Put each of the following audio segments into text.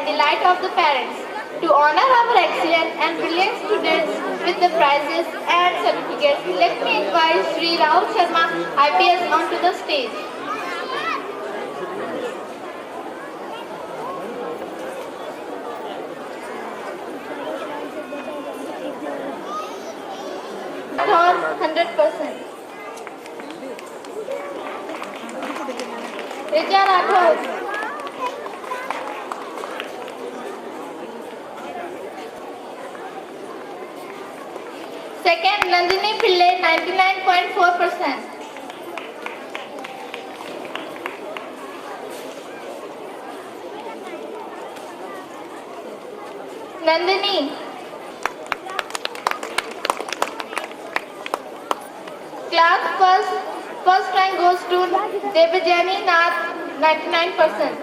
and delight of the parents. To honor our excellent and brilliant students with the prizes and certificates, let me invite Sri Rahul Sharma, IPS, onto the stage. Third, 100%. Rija Rathod. Second, Nandini Pillai, 99.4%. Nandini. Class first rank goes to Devajani Nath, 99%.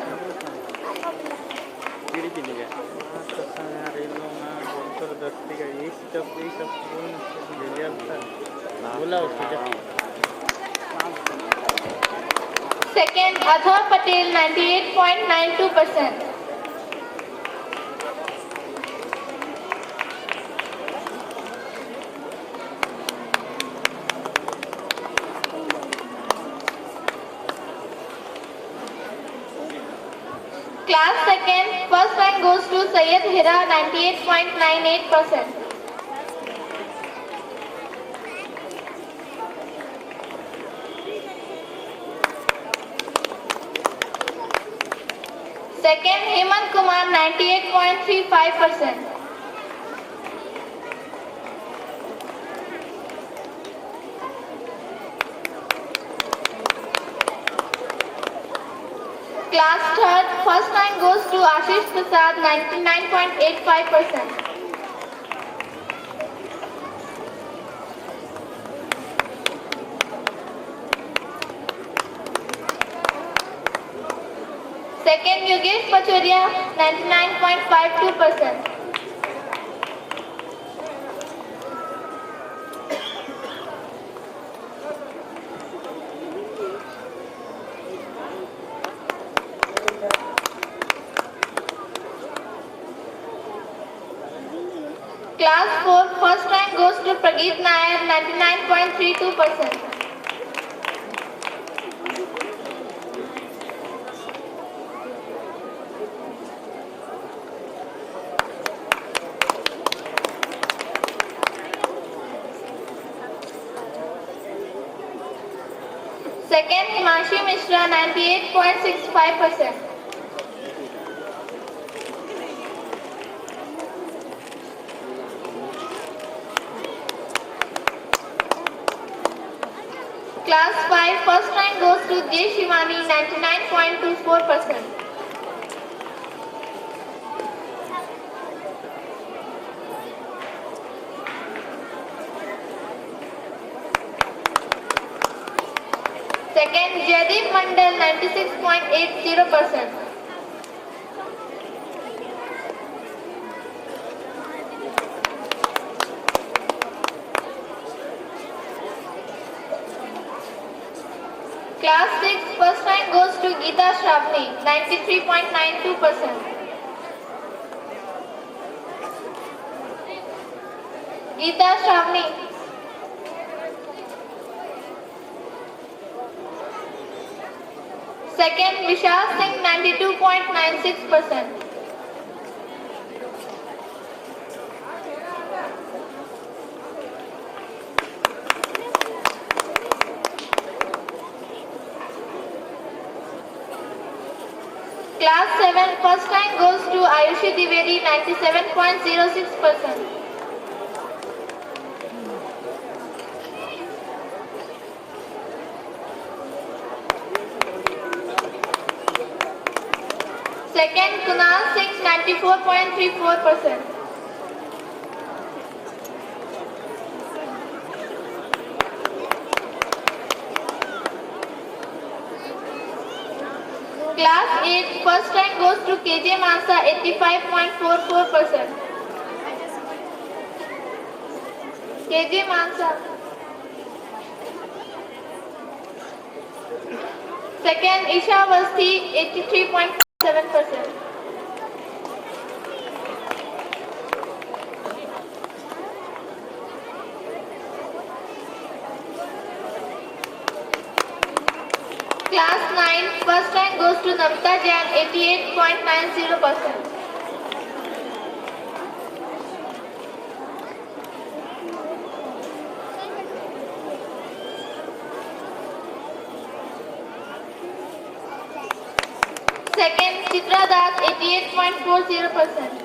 Second, Athar Patel, 98.92%. Class second, first rank goes to Syed Hira, 98.98%. Second, Hemant Kumar, 98.35%. Class third, first rank goes to Ashish Prasad, 99.85%. Second, Yogesh Pachoria, 99.52%. Class 4, first rank goes to Prageet Nair, 99.32%. Second, Himanshi Mishra, 98.65%. Class 5, first rank goes to J. Shivani, 99.24%. Second, Jaideep Mandal, 96.80%. Class 6, first rank goes to Geeta Shravani, 93.92%. Geeta Shravani. Second, Vishal Singh, 92.96%. Class 7, first rank goes to Ayushi Dwivedi, 97.06%. Second, Kunal Singh, 94.34%. Class 8, first rank goes to KJ Mansa, 85.44%. KJ Mansa. Second, Isha Vasti, 83.7%. to Namta Jain, 88.90%. Second, Chitra Das, 88.40%.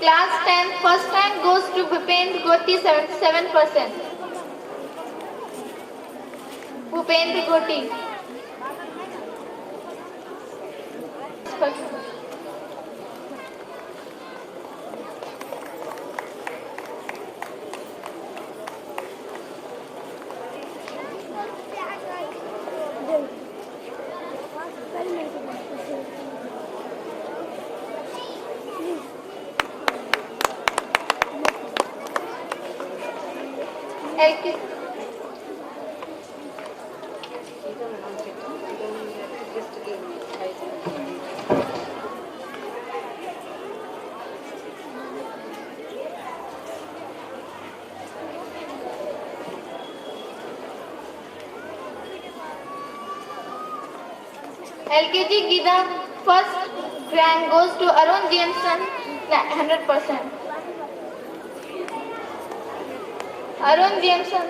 Class 10, first rank goes to Bhupendra Goti, 77%. Bhupendra Goti. LK. LKG Gida, first rank goes to Arun Jameson, 100%. Arun Jameson.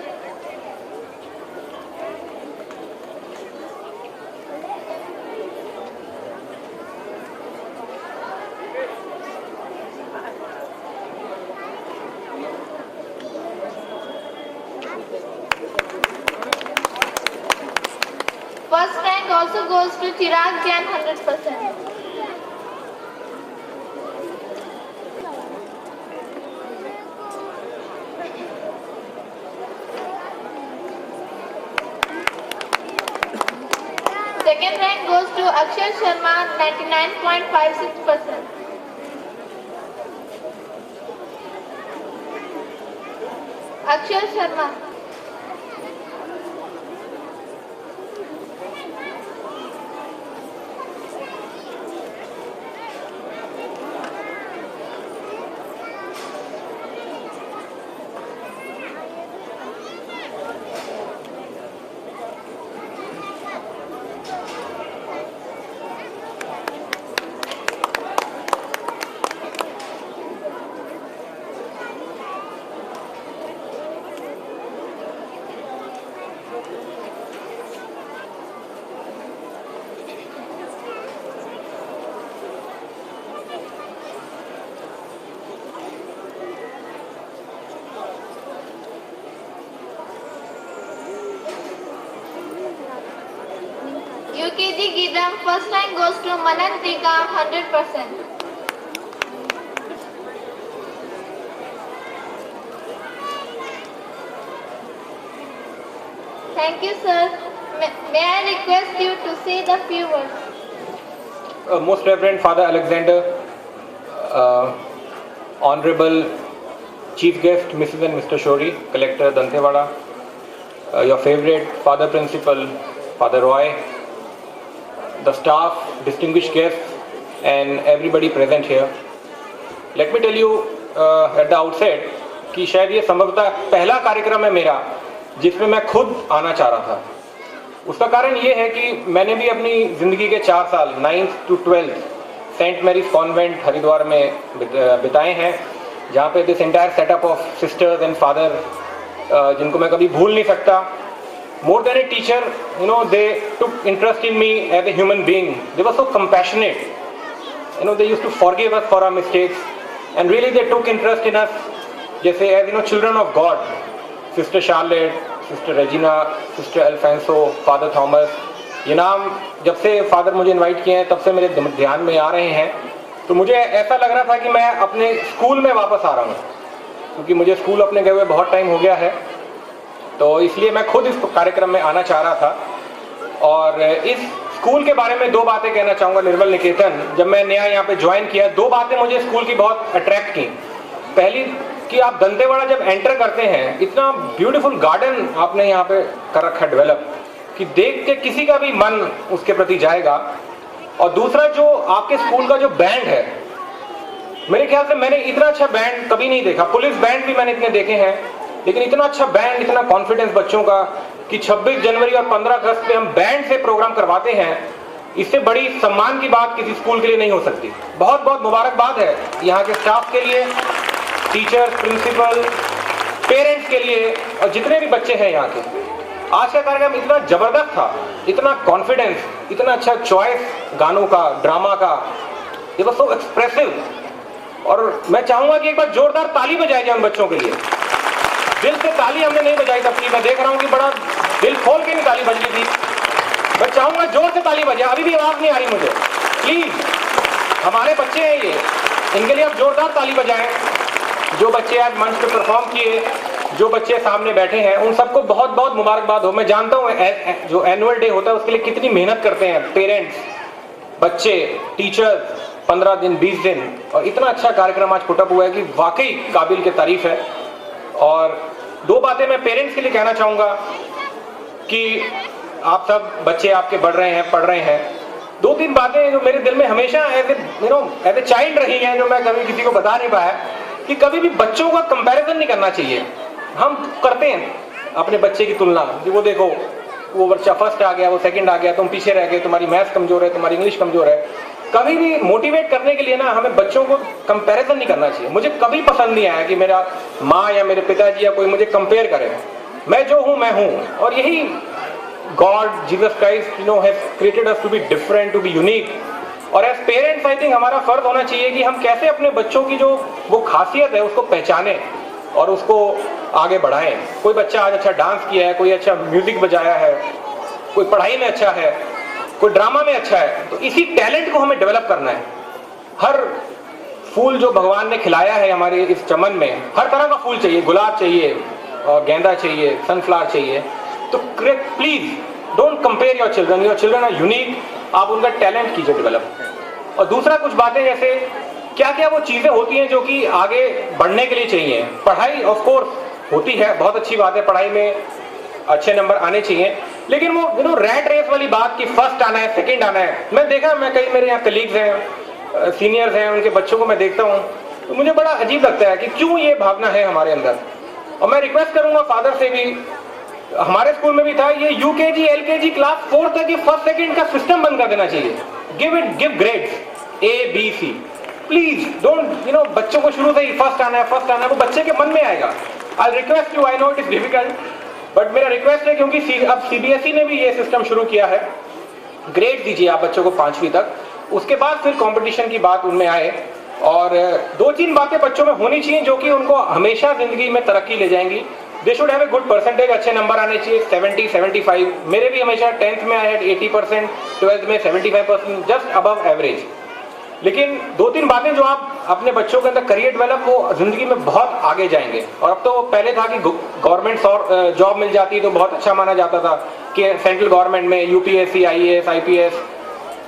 First rank also goes to Chirag Jain, 100%. Second rank goes to Akshar Sharma, 99.56%. Akshar Sharma. UKG Gidam, first rank goes to Manan Tikam, 100%. Thank you, sir. May I request you to say the few words? Most Reverend Father Alexander, Honorable Chief Guest Mrs. and Mr. Shori, Collector Dantewada, your favorite Father Principal Father Roy, the staff, distinguished guests, and everybody present here. Let me tell you at the outset कि शायद ये संभवतः पहला कार्यक्रम है मेरा जिसमें मैं खुद आना चाह रहा था. उसका कारण ये है कि मैंने भी अपनी ज़िंदगी के 4 साल 9th to 12th Saint Mary's Convent Haridwar में बिताए हैं, जहाँ पे this entire setup of sisters and father जिनको मैं कभी भूल नहीं सकता. More than a teacher, you know, they took interest in me as a human being. They were so compassionate. You know, they used to forgive us for our mistakes, and really they took interest in us. जैसे as you know, children of God, Sister Charlotte, Sister Regina, Sister Alfonso, Father Thomas. ये नाम जब से father मुझे invite किए हैं तब से मेरे ध्यान में आ रहे हैं. तो मुझे ऐसा लग रहा था कि मैं अपने स्कूल में वापस आ रहा हूँ, क्योंकि मुझे स्कूल अपने गए हुए बहुत टाइम हो गया है. तो इसलिए मैं खुद इस कार्यक्रम में आना चाह रहा था. और इस स्कूल के बारे में 2 बातें कहना चाहूँगा. निर्मल निकेतन, जब मैं नया यहाँ पे ज्वाइन किया, 2 बातें मुझे स्कूल की बहुत अट्रैक्ट की. पहली कि आप दंतेवाड़ा जब एंटर करते हैं, इतना ब्यूटीफुल गार्डन आपने यहाँ पे कर रखा है डेवलप, कि देख के किसी का भी मन उसके प्रति जाएगा. और दूसरा, जो आपके स्कूल का जो बैंड है, मेरे ख्याल से मैंने इतना अच्छा बैंड कभी नहीं देखा। पुलिस बैंड भी मैंने इतने देखे हैं, लेकिन इतना अच्छा बैंड, इतना कॉन्फिडेंस बच्चों का कि 26 जनवरी और 15 अगस्त पे हम बैंड से प्रोग्राम करवाते हैं, इससे बड़ी सम्मान की बात किसी स्कूल के लिए नहीं हो सकती। बहुत बहुत मुबारकबाद है यहाँ के स्टाफ के लिए, टीचर, प्रिंसिपल, पेरेंट्स के लिए और जितने भी बच्चे हैं यहाँ के। आज का कार्यक्रम इतना जबरदस्त था, इतना कॉन्फिडेंस, इतना अच्छा चॉइस गानों का, ड्रामा का, ये वाज सो एक्सप्रेसिव। और मैं चाहूंगा कि एक बार जोरदार ताली बजाई जाए उन बच्चों के लिए। दिल से ताली हमने नहीं बजाई तब की, मैं देख रहा हूँ कि बड़ा दिल खोल के नहीं ताली बज रही थी। मैं चाहूंगा जोर से ताली बजाए, अभी भी आवाज नहीं आ रही मुझे। प्लीज, हमारे बच्चे हैं ये, इनके लिए आप जोरदार ताली बजाएं। जो बच्चे आज मंच पे परफॉर्म किए, जो बच्चे सामने बैठे हैं, उन सबको बहुत बहुत मुबारकबाद हो। मैं जानता हूँ जो एनुअल डे होता है उसके लिए कितनी मेहनत करते हैं पेरेंट्स, बच्चे, टीचर्स, 15 दिन, 20 दिन, और इतना अच्छा कार्यक्रम आज पुटअप हुआ है कि वाकई काबिल के तारीफ है। और दो बातें मैं पेरेंट्स के लिए कहना चाहूँगा कि आप सब बच्चे आपके बढ़ रहे हैं, पढ़ रहे हैं। दो तीन बातें जो मेरे दिल में हमेशा एज ए चाइल्ड रही हैं, जो मैं कभी किसी को बता नहीं पाया, कि कभी भी बच्चों का कंपैरिजन नहीं करना चाहिए। हम करते हैं अपने बच्चे की तुलना, कि वो देखो वो बच्चा फर्स्ट आ गया, वो सेकंड आ गया, तुम पीछे रह गए, तुम्हारी मैथ्स कमजोर है, तुम्हारी इंग्लिश कमजोर है। कभी भी मोटिवेट करने के लिए ना हमें बच्चों को कंपैरिजन नहीं करना चाहिए। मुझे कभी पसंद नहीं आया कि मेरा माँ या मेरे पिताजी या कोई मुझे कंपेयर करे। मैं जो हूँ मैं हूँ, और यही God Jesus Christ has created us to be different, to be unique. और एज पेरेंट्स आई थिंक हमारा फर्ज होना चाहिए कि हम कैसे अपने बच्चों की जो वो खासियत है उसको पहचानें और उसको आगे बढ़ाएं। कोई बच्चा आज अच्छा डांस किया है, कोई अच्छा म्यूजिक बजाया है, कोई पढ़ाई में अच्छा है, कोई ड्रामा में अच्छा है, तो इसी टैलेंट को हमें डेवलप करना है। हर फूल जो भगवान ने खिलाया है हमारे इस चमन में, हर तरह का फूल चाहिए, गुलाब चाहिए और गेंदा चाहिए, सनफ्लावर चाहिए। तो please don't compare your children are unique. आप उनका टैलेंट कीजिए डेवलप। और दूसरा, कुछ बातें जैसे क्या क्या वो चीजें होती हैं जो कि आगे बढ़ने के लिए चाहिए। पढ़ाई ऑफ कोर्स होती है, बहुत अच्छी बात है, पढ़ाई में अच्छे नंबर आने चाहिए, लेकिन वो रैट रेस वाली बात कि फर्स्ट आना है, सेकंड आना है। मैं देखा, मैं कई मेरे यहाँ कलीग्स हैं, सीनियर्स हैं, उनके बच्चों को मैं देखता हूँ तो मुझे बड़ा अजीब लगता है कि क्यों ये भावना है हमारे अंदर। और मैं रिक्वेस्ट करूंगा फादर से भी, हमारे स्कूल में भी था, ये यूकेजी एलकेजी क्लास 4 तक ये फर्स्ट सेकंड का सिस्टम बंद कर देना चाहिए। Give grades A B C, please don't बच्चों को शुरू से ही फर्स्ट आना है, वो बच्चे के मन में आएगा। I request you, I know it is difficult, but मेरा रिक्वेस्ट है, क्योंकि अब सीबीएसई ने भी ये सिस्टम शुरू किया है, ग्रेड दीजिए आप बच्चों को 5वीं तक, उसके बाद फिर कंपटीशन की बात उनमें आए। और 2-3 बातें बच्चों में होनी चाहिए जो कि उनको हमेशा जिंदगी में तरक्की ले जाएंगी। They should have a good percentage, अच्छे नंबर आने चाहिए, 70, 75। मेरे भी हमेशा 10th में आए 80%, 12th में 75%, जस्ट अबव एवरेज। लेकिन 2-3 बातें जो आप अपने बच्चों के अंदर करियर डेवलप, वो जिंदगी में बहुत आगे जाएंगे। और अब तो पहले था कि गवर्नमेंट जॉब मिल जाती तो बहुत अच्छा माना जाता था कि सेंट्रल गवर्नमेंट में यूपीएससी, आईएएस, आईपीएस,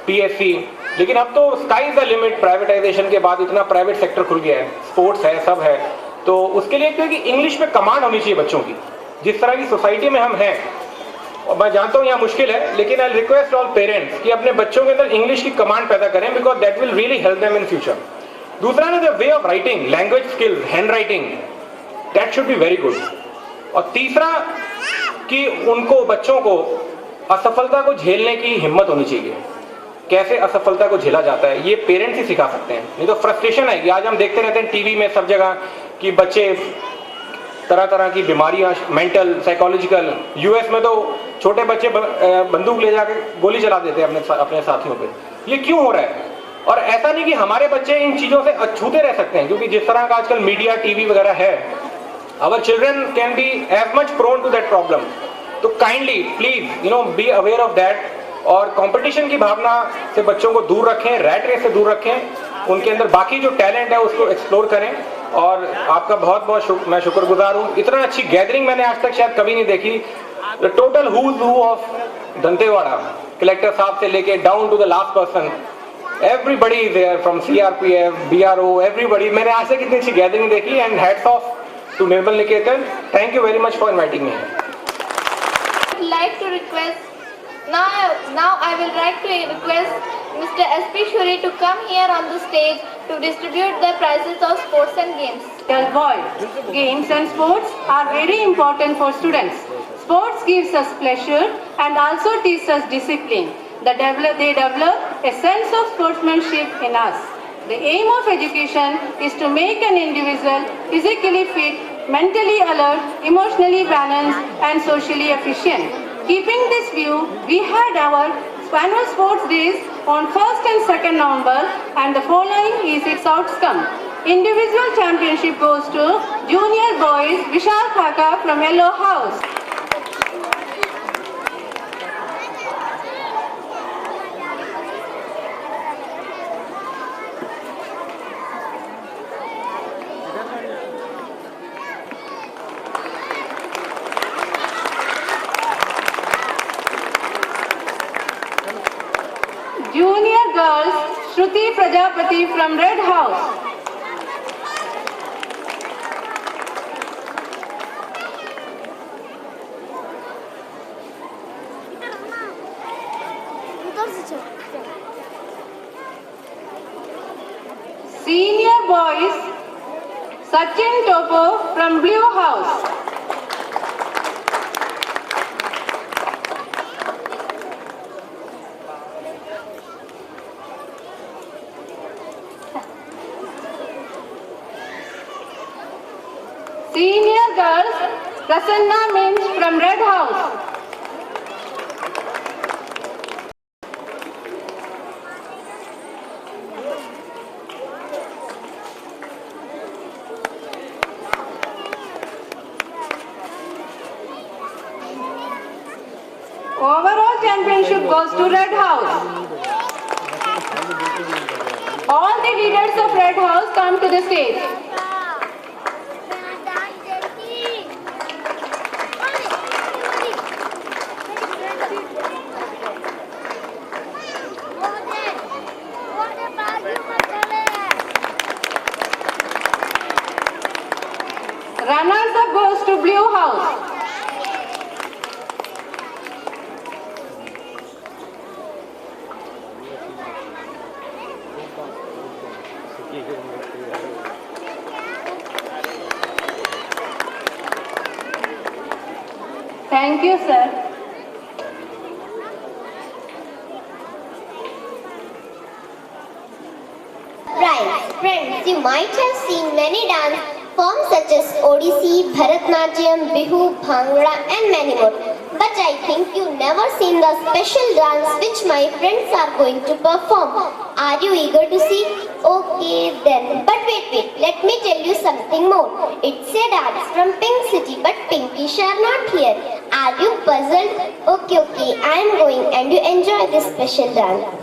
पीएससी, लेकिन अब तो sky is the limit. Privatisation के बाद इतना प्राइवेट सेक्टर खुल गया है, स्पोर्ट्स है, सब है। तो उसके लिए क्योंकि इंग्लिश में कमांड होनी चाहिए बच्चों की, जिस तरह की सोसाइटी में हम हैं। और मैं जानता हूँ यहाँ मुश्किल है, लेकिन आई रिक्वेस्ट ऑल पेरेंट्स कि अपने बच्चों के अंदर इंग्लिश की कमांड पैदा करें, because that will really help them in future. दूसरा ना, the way of writing, language skills, hand writing, that should be very good. और तीसरा कि उनको, बच्चों को असफलता को झेलने की हिम्मत होनी चाहिए। कैसे असफलता को झेला जाता है ये पेरेंट्स ही सिखा सकते हैं, नहीं तो फ्रस्ट्रेशन आएगी। आज हम देखते रहते हैं टीवी में सब जगह कि बच्चे तरह तरह की बीमारियां, मेंटल, साइकोलॉजिकल। यूएस में तो छोटे बच्चे बंदूक ले जाकर गोली चला देते हैं अपने साथियों पे। ये क्यों हो रहा है? और ऐसा नहीं कि हमारे बच्चे इन चीजों से अछूते रह सकते हैं, क्योंकि जिस तरह का आजकल मीडिया, टीवी वगैरह है, our children can be as much prone to that problem. तो kindly please be aware of that. और कंपटीशन की भावना से बच्चों को दूर रखें, रैट रेस से दूर रखें, उनके अंदर बाकी जो टैलेंट है उसको एक्सप्लोर करें। और आपका बहुत बहुत मैं शुक्रगुजार हूँ। इतना अच्छी गैदरिंग मैंने आज तक शायद कभी नहीं देखी। The total who's who of Dantewada, collector साहब से लेके down to the last person, everybody is there, from CRPF, BRO, everybody. मैंने आज तक इतनी अच्छी गैदरिंग देखी। And hats off to Nirmal Niketan, thank you very much for inviting me. Like to request now I will like to request Mr. S.P. Shuri to come here on the stage to distribute the prizes of sports and games. Dear boys, games and sports are very important for students. Sports gives us pleasure and also teaches us discipline. They develop a sense of sportsmanship in us. The aim of education is to make an individual physically fit, mentally alert, emotionally balanced and socially efficient. Keeping this view, we had our annual sports days on 1st and 2nd November and the following is its outcome. Individual championship goes to Junior Boys Vishal Khaka from Yellow House. Junior Girls Shruti Prajapati from Red House. Senior Boys Sachin Topo from Blue House. Senior Girls Prasanna Minch from Red House. Overall championship goes to Red House. All the leaders of Red House come to the stage. Runners up goes to Blue House. Thank you, sir. Right, friends, you might have seen many dance forms such as Odissi, Bharatnatyam, Bihu, Bhangra and many more. But I think you never seen the special dance which my friends are going to perform. Are you eager to see? Okay then. But wait, let me tell you something more. It's a dance from Pink City, but Pinkish are not here. Are you puzzled? Okay, I am going and you enjoy this special dance.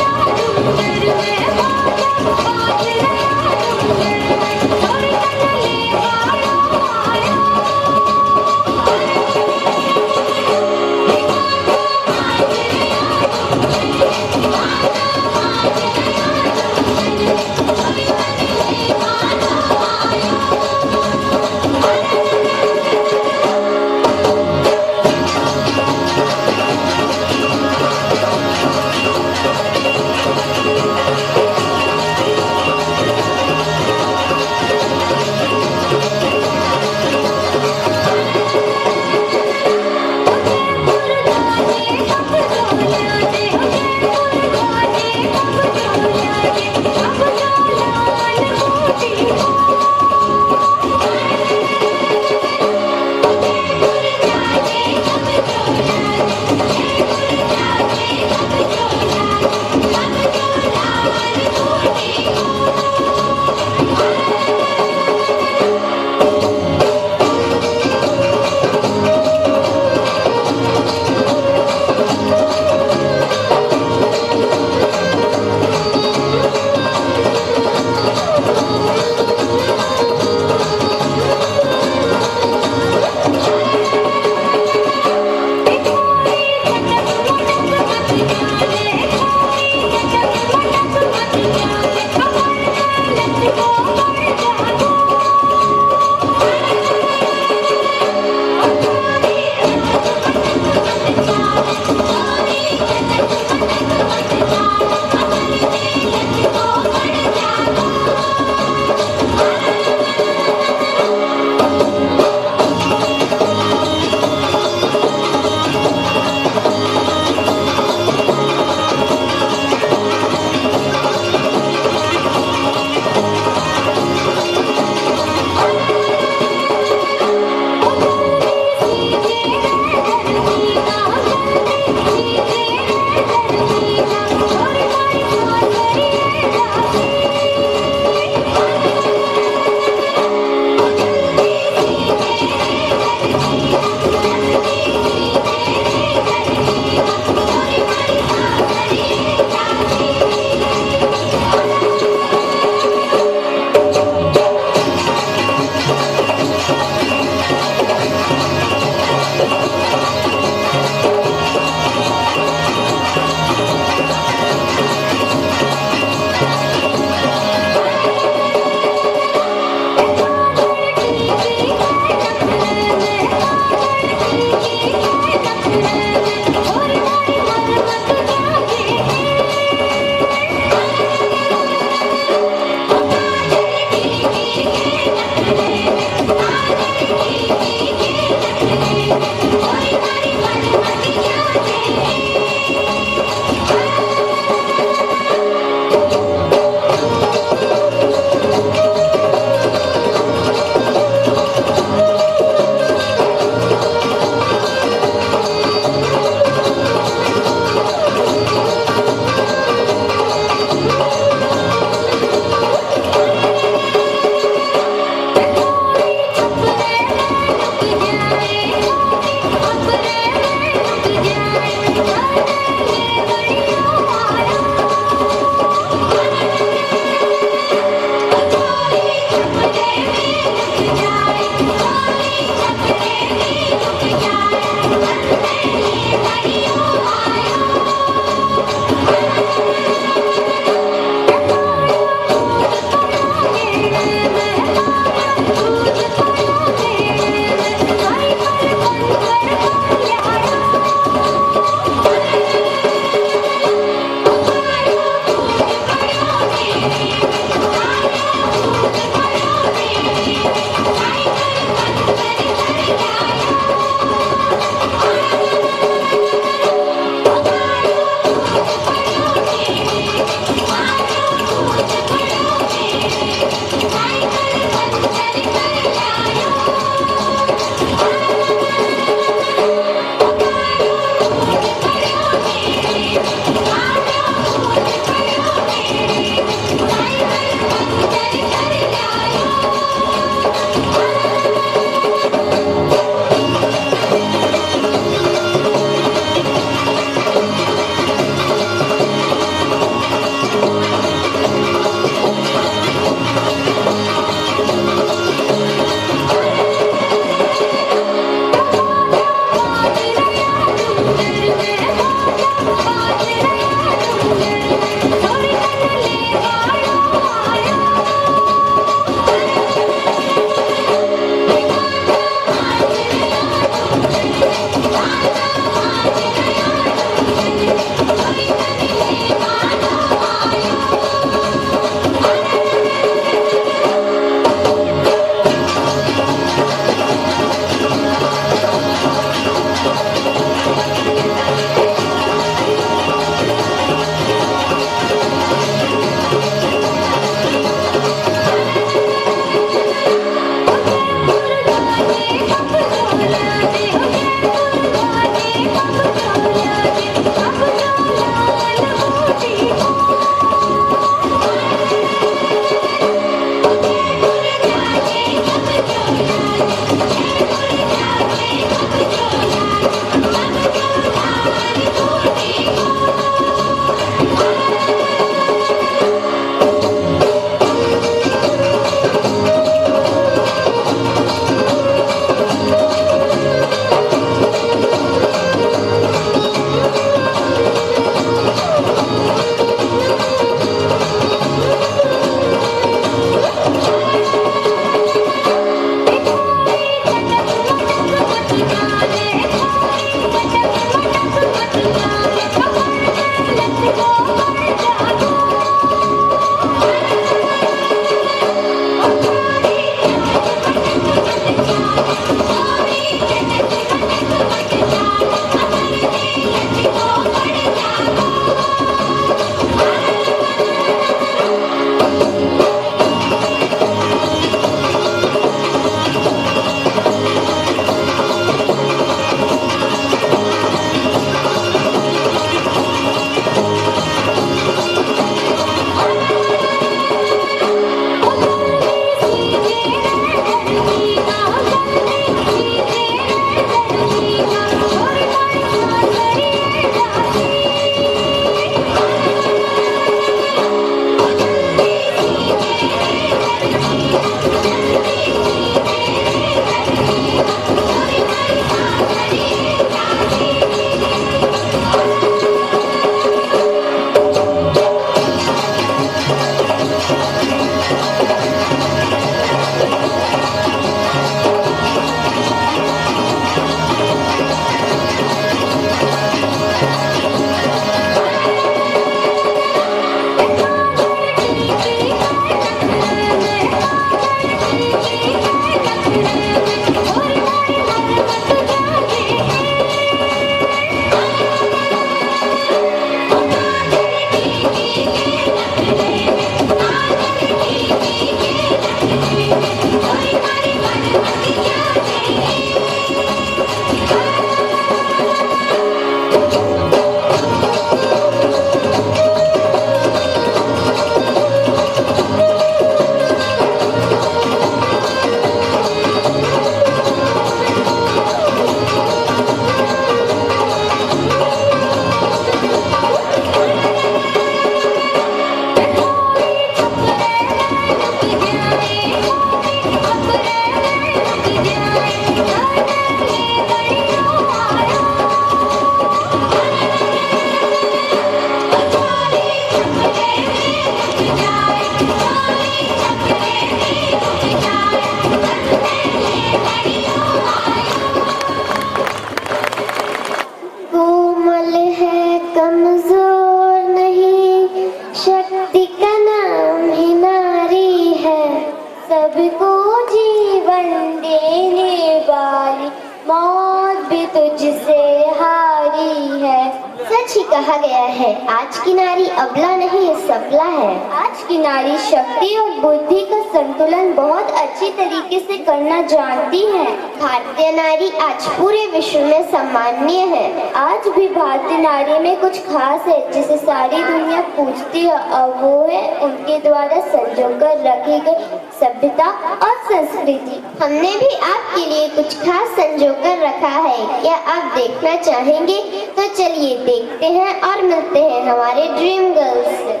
कहा गया है, आज की नारी अबला नहीं सबला है। आज की नारी शक्ति और बुद्धि का संतुलन बहुत अच्छी तरीके से करना जानती है। भारतीय नारी आज पूरे विश्व में सम्माननीय है। आज भी भारतीय नारी में कुछ खास है जिसे सारी दुनिया पूछती है, और वो है उनके द्वारा संजोकर रखी गई सभ्यता और संस्कृति। हमने भी आपके लिए कुछ खास संजोकर रखा है। क्या आप देखना चाहेंगे? तो चलिए देखते हैं और मिलते हैं हमारे ड्रीम गर्ल्स से।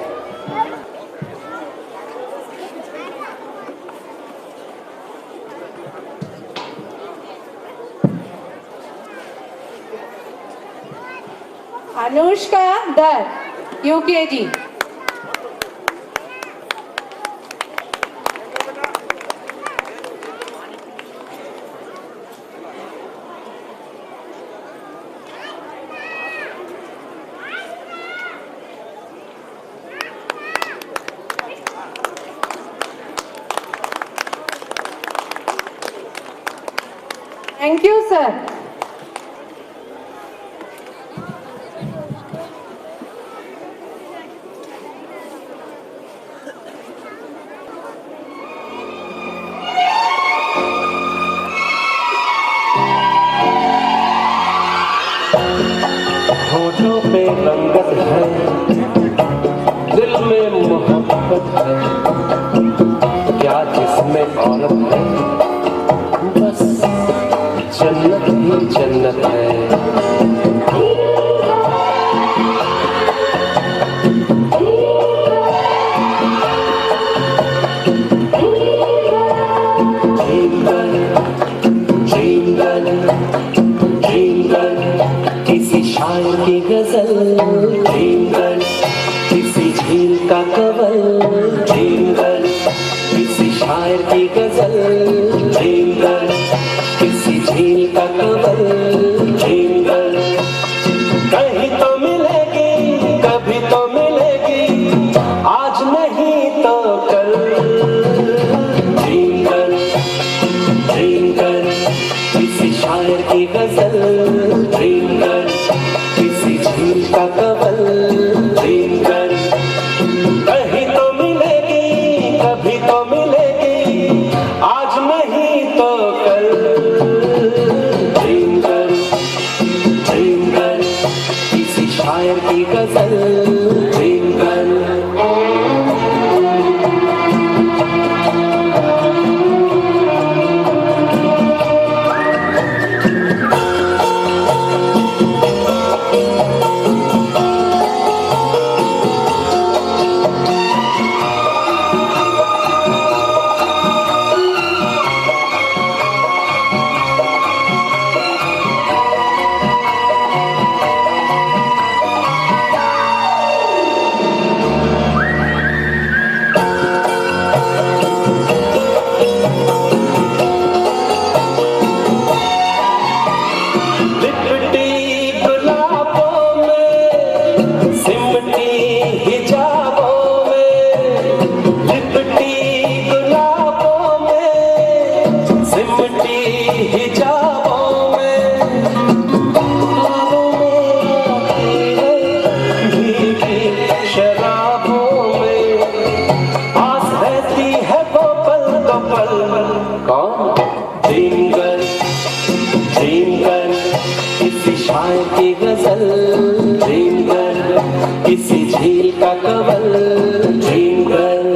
Anushka Dutt, UKG. Thank you, sir. होठों पे रंगत है, दिल में मोहब्बत है, क्या जिसमें औरत है, बस जन्नत ही जन्नत है। किसी शायर की गजल, ड्रीम गर्ल, किसी झील का कवल, ड्रीम गर्ल, किसी शायर की गजल, ड्रीम गर्ल, किसी झील का कवल, ड्रीम गर्ल, किसी झील का कवल ड्रीम गर्ल।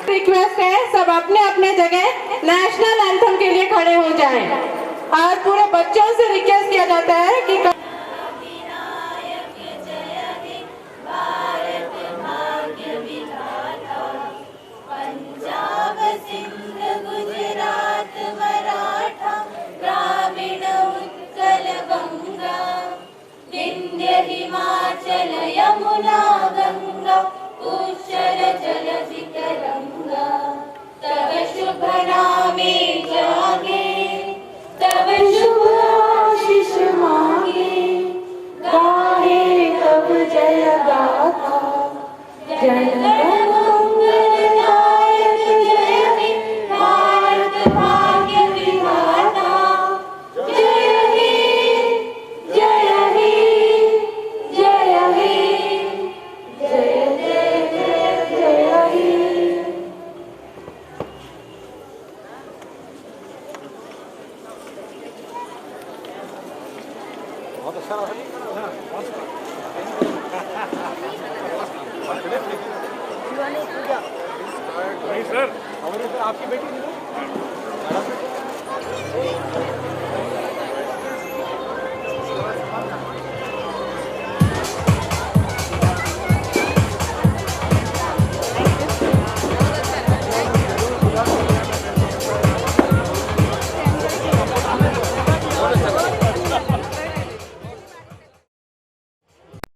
रिक्वेस्ट है सब अपने अपने जगह नेशनल एंथम के लिए खड़े हो जाएं और पूरे बच्चों से रिक्वेस्ट किया जाता है कि पंजाब सिंध गुजरात मराठा द्राविड़ उत्कल गंगा विंध्य हिमाचल यमुना गंगा उच्चर जलधि तरंगा तव शुभ नामे जागे तव शुभ आशीष मांगे गाहे तब जय गाथा जनगण मंगल नायक जय हे भारत भाग्य विधाता जय हे जय हे जय हे जय जय जय जय हे। नहीं सर, हमारे सर आपकी बेटी